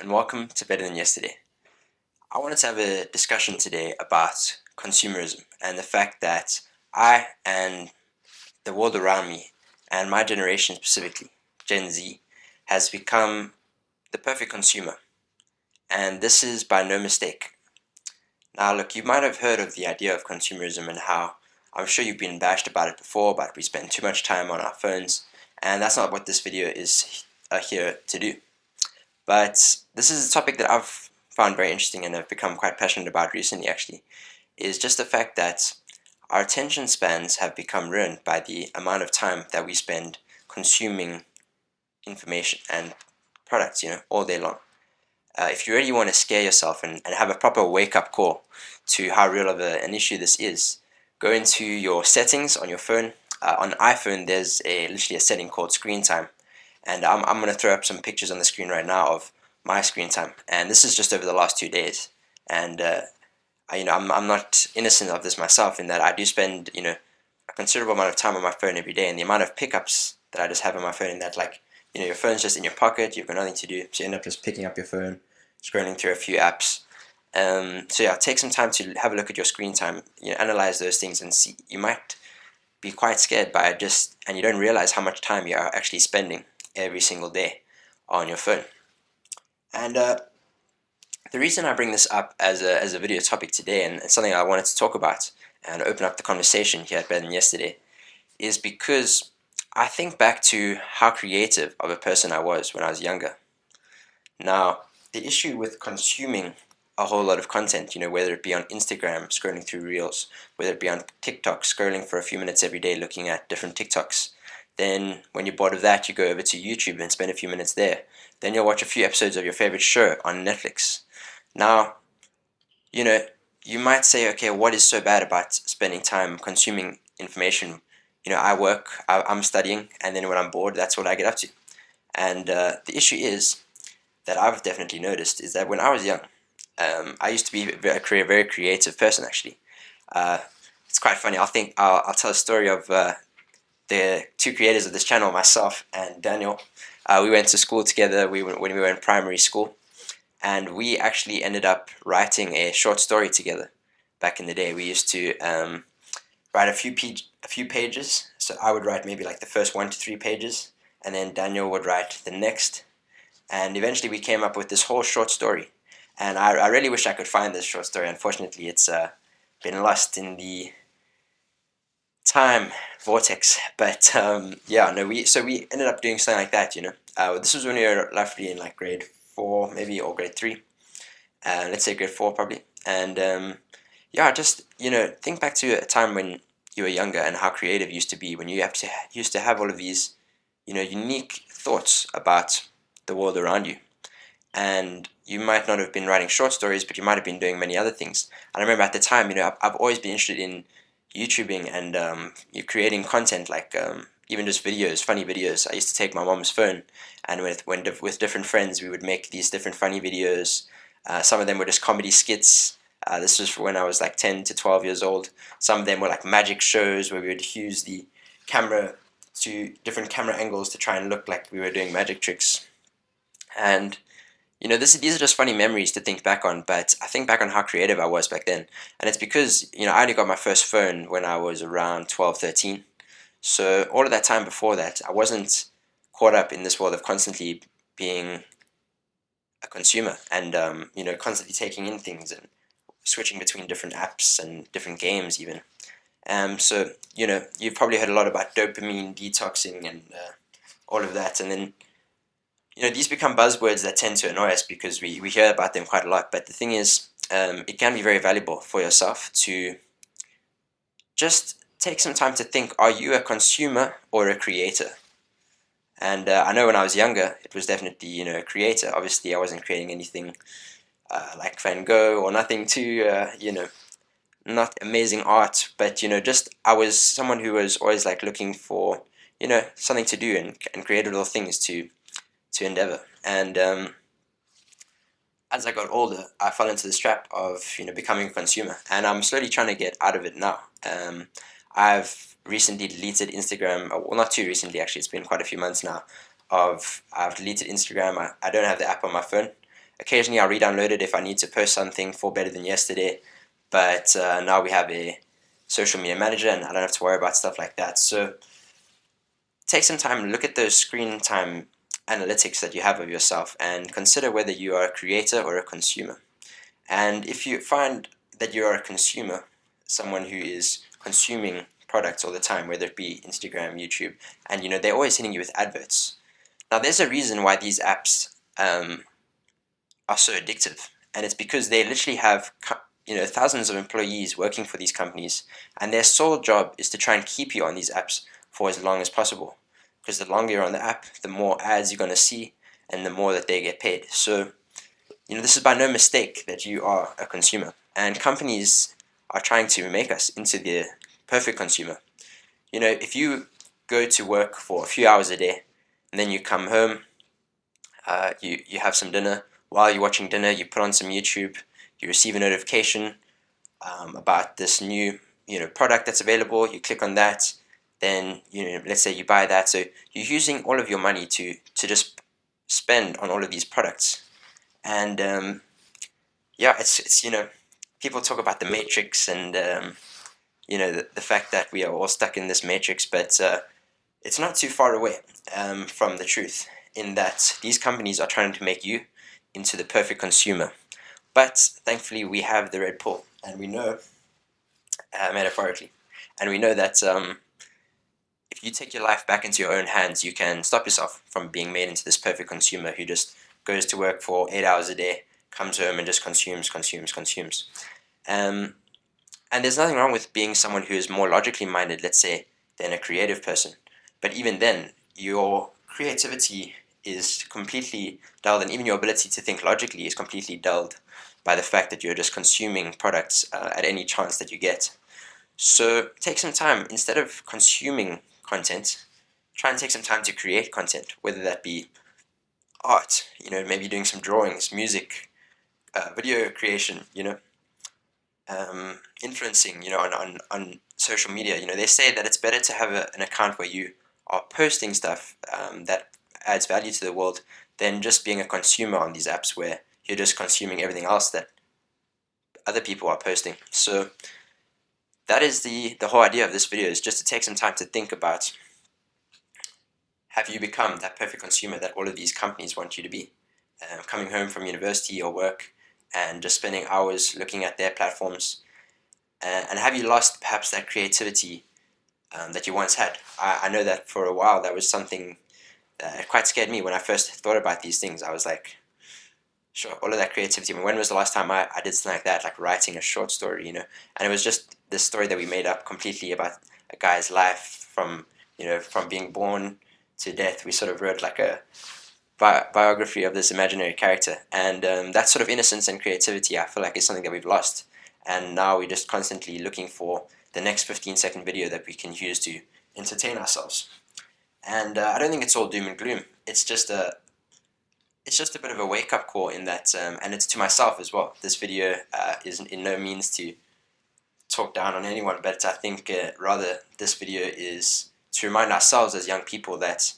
and welcome to Better Than Yesterday. I wanted to have a discussion today about consumerism and the fact that I and the world around me, and my generation specifically, Gen Z, has become the perfect consumer. And this is by no mistake. Now, look, you might have heard of the idea of consumerism and how I'm sure you've been bashed about it before, but we spend too much time on our phones, and that's not what this video is here to do. But this is a topic that I've found very interesting and have become quite passionate about recently, actually, is just the fact that our attention spans have become ruined by the amount of time that we spend consuming information and products, all day long. If you really want to scare yourself and have a proper wake-up call to how real of an issue this is, go into your settings on your phone. On iPhone, there's literally a setting called screen time. And I'm going to throw up some pictures on the screen right now of my screen time. And this is just over the last 2 days. And, I'm not innocent of this myself in that I do spend, a considerable amount of time on my phone every day. And the amount of pickups that I just have on my phone, in that, your phone's just in your pocket, you've got nothing to do. So you end up just picking up your phone, scrolling through a few apps. Take some time to have a look at your screen time, analyze those things and see. You might be quite scared by it and you don't realize how much time you are actually spending every single day on your phone. And the reason I bring this up as a video topic today, and it's something I wanted to talk about and open up the conversation here at Better Than Yesterday, is because I think back to how creative of a person I was when I was younger. Now, the issue with consuming a whole lot of content, whether it be on Instagram, scrolling through Reels, whether it be on TikTok, scrolling for a few minutes every day looking at different TikToks. Then when you're bored of that, you go over to YouTube and spend a few minutes there. Then you'll watch a few episodes of your favorite show on Netflix. Now, you might say, okay, what is so bad about spending time consuming information? I work, I'm studying, and then when I'm bored, that's what I get up to. And the issue is that I've definitely noticed is that when I was young, I used to be a very creative person, actually. It's quite funny. I'll tell a story of the two creators of this channel, myself and Daniel. We went to school together when we were in primary school, and we actually ended up writing a short story together back in the day. We used to write a few pages. So I would write maybe like the first 1 to 3 pages, and then Daniel would write the next. And eventually we came up with this whole short story. And I really wish I could find this short story. Unfortunately, it's been lost in the time vortex. But we ended up doing something like that. This was when we were roughly in like grade 4 maybe, or grade 3. Let's say grade 4 probably. And just think back to a time when you were younger and how creative you used to be, when you used to have all of these unique thoughts about the world around you. And you might not have been writing short stories, but you might have been doing many other things. And I remember at the time, I've always been interested in YouTubing and creating content, like even just videos, funny videos. I used to take my mom's phone, and with different friends, we would make these different funny videos. Some of them were just comedy skits. This was when I was like 10 to 12 years old. Some of them were like magic shows where we would use the camera to different camera angles to try and look like we were doing magic tricks. And these are just funny memories to think back on, but I think back on how creative I was back then. And it's because, I only got my first phone when I was around 12, 13. So all of that time before that, I wasn't caught up in this world of constantly being a consumer and, constantly taking in things and switching between different apps and different games even. You've probably heard a lot about dopamine detoxing and all of that. And then these become buzzwords that tend to annoy us because we hear about them quite a lot. But the thing is, it can be very valuable for yourself to just take some time to think, are you a consumer or a creator? And I know when I was younger, it was definitely, a creator. Obviously, I wasn't creating anything like Van Gogh or nothing too, not amazing art. But, I was someone who was always like looking for, something to do and created little things to endeavor. And as I got older, I fell into this trap of becoming a consumer, and I'm slowly trying to get out of it now. I've recently deleted Instagram. Well, not too recently actually. It's been quite a few months now. I've deleted Instagram. I don't have the app on my phone. occasionally I'll re-download it if I need to post something for better than yesterday. But now we have a social media manager, and I don't have to worry about stuff like that. So take some time, look at those screen time analytics that you have of yourself, and consider whether you are a creator or a consumer. And if you find that you are a consumer, someone who is consuming products all the time, whether it be Instagram, YouTube, and they're always hitting you with adverts. Now, there's a reason why these apps are so addictive, and it's because they literally have thousands of employees working for these companies, and their sole job is to try and keep you on these apps for as long as possible. Because the longer you're on the app, the more ads you're going to see, and the more that they get paid. So this is by no mistake that you are a consumer, and companies are trying to make us into the perfect consumer. If you go to work for a few hours a day, and then you come home, you have some dinner. While you're watching dinner, you put on some YouTube, you receive a notification about this new product that's available. You click on that, then let's say you buy that. So you're using all of your money to just spend on all of these products. And it's people talk about the matrix, and the fact that we are all stuck in this matrix, but it's not too far away from the truth, in that these companies are trying to make you into the perfect consumer. But thankfully we have the red pill, and we know, metaphorically, and we know that if you take your life back into your own hands, you can stop yourself from being made into this perfect consumer who just goes to work for 8 hours a day, comes home and just consumes. And there's nothing wrong with being someone who is more logically minded, let's say, than a creative person. But even then, your creativity is completely dulled, and even your ability to think logically is completely dulled by the fact that you're just consuming products at any chance that you get. So take some time, instead of consuming content, try and take some time to create content, whether that be art, maybe doing some drawings, music, video creation, influencing, on social media. They say that it's better to have an account where you are posting stuff that adds value to the world than just being a consumer on these apps where you're just consuming everything else that other people are posting. So that is the whole idea of this video, is just to take some time to think about, have you become that perfect consumer that all of these companies want you to be? Coming home from university or work and just spending hours looking at their platforms, and have you lost perhaps that creativity that you once had? I know that for a while that was something that quite scared me when I first thought about these things. I was like, sure, all of that creativity. I mean, when was the last time I did something like that, like writing a short story, And it was just this story that we made up completely about a guy's life from being born to death. We sort of wrote like a biography of this imaginary character, and that sort of innocence and creativity, I feel like, is something that we've lost, and now we're just constantly looking for the next 15-second video that we can use to entertain ourselves. And I don't think it's all doom and gloom. It's just a bit of a wake-up call in that, and it's to myself as well. This video is in no means to talk down on anyone, but I think rather this video is to remind ourselves as young people that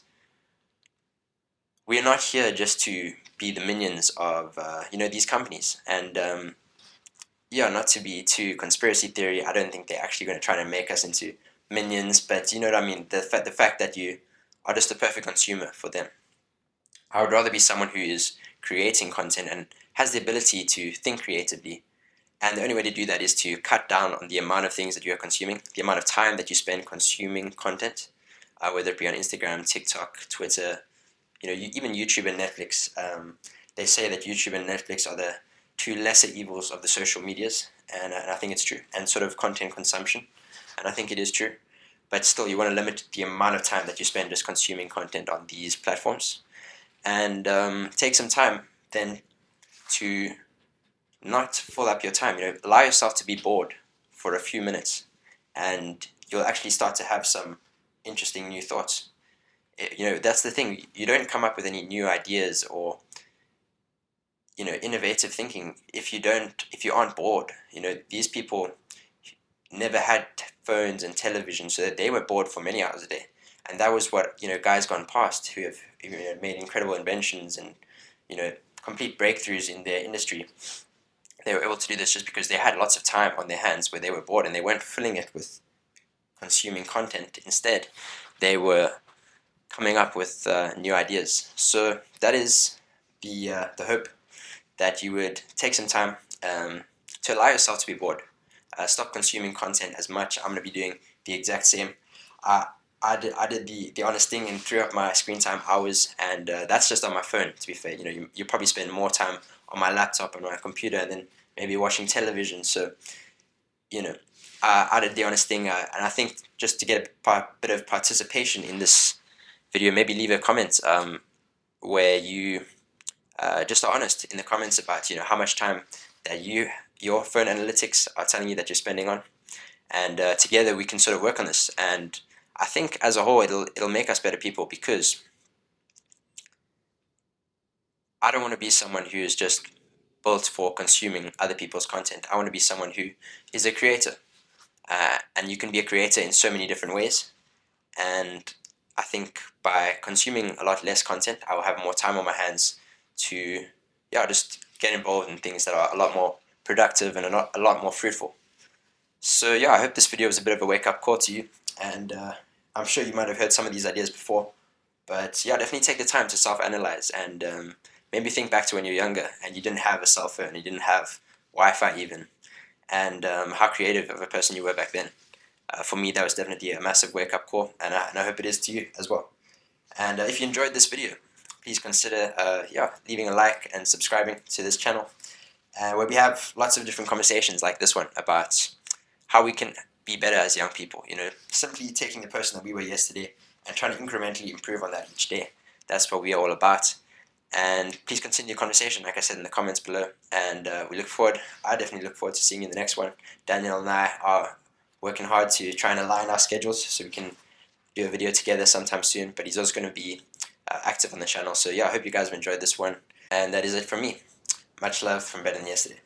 we're not here just to be the minions of these companies. And not to be too conspiracy theory, I don't think they're actually going to try to make us into minions, but you know what I mean, the fact that you are just a perfect consumer for them. I would rather be someone who is creating content and has the ability to think creatively, and the only way to do that is to cut down on the amount of things that you are consuming, the amount of time that you spend consuming content, whether it be on Instagram, TikTok, Twitter, even YouTube and Netflix. They say that YouTube and Netflix are the two lesser evils of the social medias, and I think it's true, and sort of content consumption, and I think it is true. But still, you want to limit the amount of time that you spend just consuming content on these platforms, and take some time then to not fill up your time. Allow yourself to be bored for a few minutes, and you'll actually start to have some interesting new thoughts. That's the thing. You don't come up with any new ideas or innovative thinking if you aren't bored. These people never had phones and television, so that they were bored for many hours a day, and that was what guys gone past who have made incredible inventions and complete breakthroughs in their industry, they were able to do this just because they had lots of time on their hands where they were bored, and they weren't filling it with consuming content. Instead, they were coming up with new ideas. So that is the hope, that you would take some time to allow yourself to be bored. Stop consuming content as much. I'm going to be doing the exact same. I did the honest thing and threw up my screen time hours, and that's just on my phone, to be fair. You probably spend more time on my laptop and my computer, and then maybe watching television. So, I did the honest thing, and I think just to get a bit of participation in this video, maybe leave a comment where you just are honest in the comments about how much time that your phone analytics are telling you that you're spending on, and together we can sort of work on this. And I think as a whole it'll make us better people, because I don't want to be someone who is just built for consuming other people's content. I want to be someone who is a creator, and you can be a creator in so many different ways. And I think by consuming a lot less content, I will have more time on my hands to just get involved in things that are a lot more productive and a lot more fruitful. So I hope this video was a bit of a wake-up call to you, and I'm sure you might have heard some of these ideas before, but definitely take the time to self-analyze, and maybe think back to when you were younger and you didn't have a cell phone, you didn't have Wi-Fi even, and how creative of a person you were back then. For me, that was definitely a massive wake-up call, and I hope it is to you as well. And if you enjoyed this video, please consider leaving a like and subscribing to this channel, where we have lots of different conversations like this one about how we can be better as young people. Simply taking the person that we were yesterday and trying to incrementally improve on that each day. That's what we are all about. And please continue the conversation, like I said, in the comments below. And I definitely look forward to seeing you in the next one. Daniel and I are working hard to try and align our schedules so we can do a video together sometime soon. But he's also going to be active on the channel. So I hope you guys have enjoyed this one. And that is it from me. Much love from Better Than Yesterday.